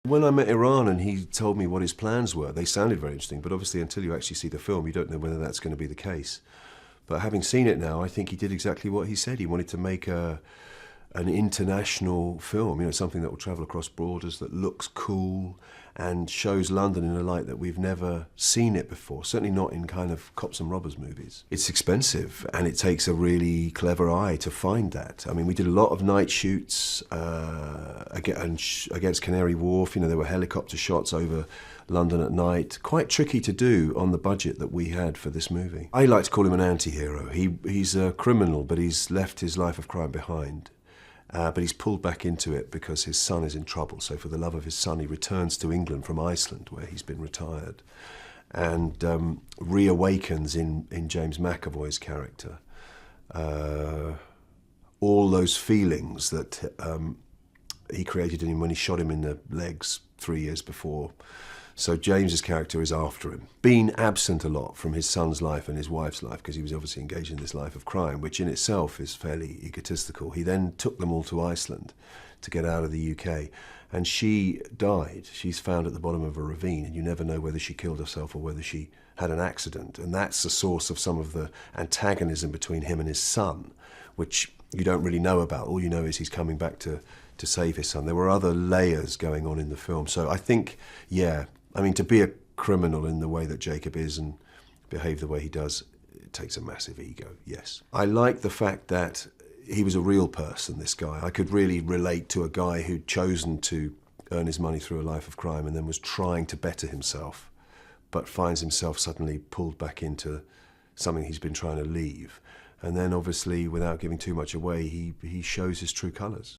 When I met Iran and he told me what his plans were, they sounded very interesting, but obviously until you actually see the film, you don't know whether that's going to be the case. But having seen it now, I think he did exactly what he said. He wanted to make an international film, something that will travel across borders, that looks cool and shows London in a light that we've never seen it before, certainly not in kind of cops and robbers movies. It's expensive and it takes a really clever eye to find that. I mean, we did a lot of night shoots against Canary Wharf. There were helicopter shots over London at night. Quite tricky to do on the budget that we had for this movie. I like to call him an anti-hero. He's a criminal, but he's left his life of crime behind. But he's pulled back into it because his son is in trouble. So for the love of his son, he returns to England from Iceland, where he's been retired, and reawakens in James McAvoy's character all those feelings that he created in him when he shot him in the legs 3 years before. So James's character is after him. Being absent a lot from his son's life and his wife's life, because he was obviously engaged in this life of crime, which in itself is fairly egotistical. He then took them all to Iceland to get out of the UK. And she died. She's found at the bottom of a ravine, and you never know whether she killed herself or whether she had an accident. And that's the source of some of the antagonism between him and his son, which you don't really know about. All you know is he's coming back to save his son. There were other layers going on in the film. So I think, yeah, I mean, to be a criminal in the way that Jacob is and behave the way he does, it takes a massive ego, yes. I like the fact that he was a real person, this guy. I could really relate to a guy who'd chosen to earn his money through a life of crime and then was trying to better himself, but finds himself suddenly pulled back into something he's been trying to leave. And then obviously, without giving too much away, he shows his true colours.